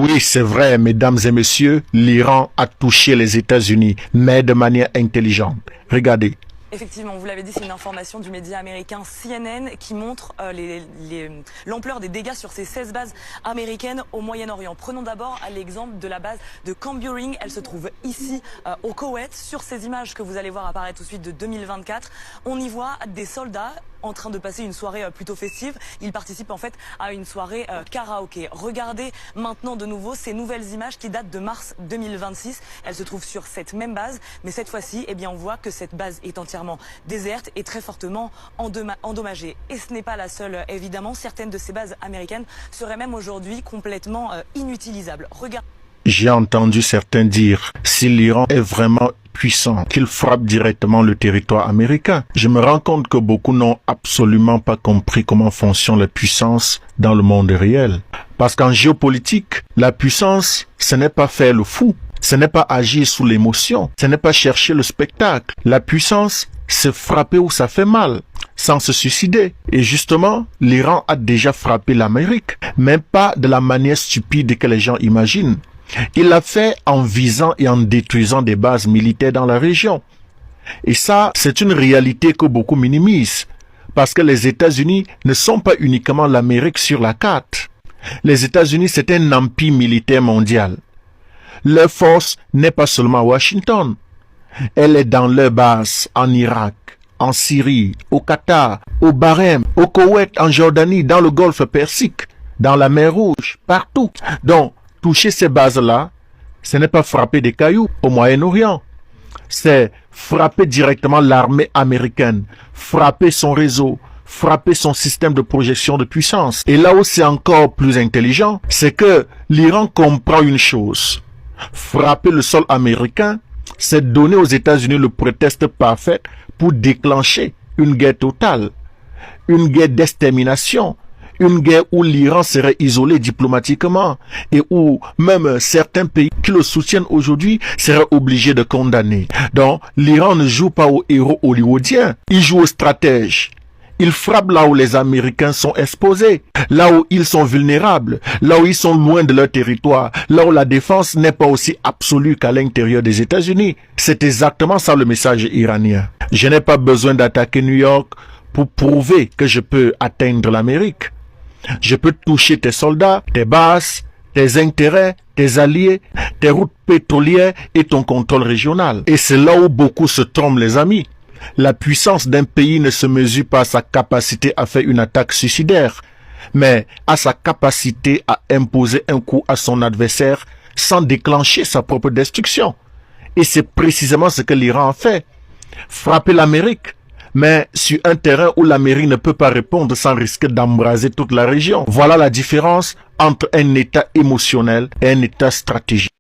Oui, c'est vrai, mesdames et messieurs, l'Iran a touché les États-Unis, mais de manière intelligente. Regardez. Effectivement, vous l'avez dit, c'est une information du média américain CNN qui montre l'ampleur des dégâts sur ces 16 bases américaines au Moyen-Orient. Prenons d'abord l'exemple de la base de Camp Buring. Elle se trouve ici au Koweït. Sur ces images que vous allez voir apparaître tout de suite de 2024, on y voit des soldats en train de passer une soirée plutôt festive. Ils participent en fait à une soirée karaoké. Regardez maintenant de nouveau ces nouvelles images qui datent de mars 2026. Elles se trouvent sur cette même base, mais cette fois-ci, eh bien, on voit que cette base est entièrement déserte et très fortement endommagée. Et ce n'est pas la seule, évidemment. Certaines de ces bases américaines seraient même aujourd'hui complètement inutilisables. J'ai entendu certains dire, si l'Iran est vraiment puissant, qu'il frappe directement le territoire américain. Je me rends compte que beaucoup n'ont absolument pas compris comment fonctionne la puissance dans le monde réel. Parce qu'en géopolitique, la puissance, ce n'est pas faire le fou, ce n'est pas agir sous l'émotion, ce n'est pas chercher le spectacle. La puissance, c'est frapper où ça fait mal, sans se suicider. Et justement, l'Iran a déjà frappé l'Amérique, mais pas de la manière stupide que les gens imaginent. Il l'a fait en visant et en détruisant des bases militaires dans la région. Et ça, c'est une réalité que beaucoup minimisent, parce que les États-Unis ne sont pas uniquement l'Amérique sur la carte. Les États-Unis, c'est un empire militaire mondial. Leur force n'est pas seulement à Washington. Elle est dans leurs bases en Irak, en Syrie, au Qatar, au Bahreïn, au Koweït, en Jordanie, dans le Golfe Persique, dans la mer Rouge, partout. Donc, toucher ces bases-là, ce n'est pas frapper des cailloux au Moyen-Orient. C'est frapper directement l'armée américaine, frapper son réseau, frapper son système de projection de puissance. Et là où c'est encore plus intelligent, c'est que l'Iran comprend une chose. Frapper le sol américain, c'est donner aux États-Unis le prétexte parfait pour déclencher une guerre totale, une guerre d'extermination, une guerre où l'Iran serait isolé diplomatiquement et où même certains pays qui le soutiennent aujourd'hui seraient obligés de condamner. Donc, l'Iran ne joue pas aux héros hollywoodiens, il joue aux stratèges. Il frappe là où les Américains sont exposés, là où ils sont vulnérables, là où ils sont loin de leur territoire, là où la défense n'est pas aussi absolue qu'à l'intérieur des États-Unis. C'est exactement ça le message iranien. Je n'ai pas besoin d'attaquer New York pour prouver que je peux atteindre l'Amérique. Je peux toucher tes soldats, tes bases, tes intérêts, tes alliés, tes routes pétrolières et ton contrôle régional. Et c'est là où beaucoup se trompent, les amis. La puissance d'un pays ne se mesure pas à sa capacité à faire une attaque suicidaire, mais à sa capacité à imposer un coup à son adversaire sans déclencher sa propre destruction. Et c'est précisément ce que l'Iran a fait. Frapper l'Amérique, mais sur un terrain où l'Amérique ne peut pas répondre sans risquer d'embraser toute la région. Voilà la différence entre un état émotionnel et un état stratégique.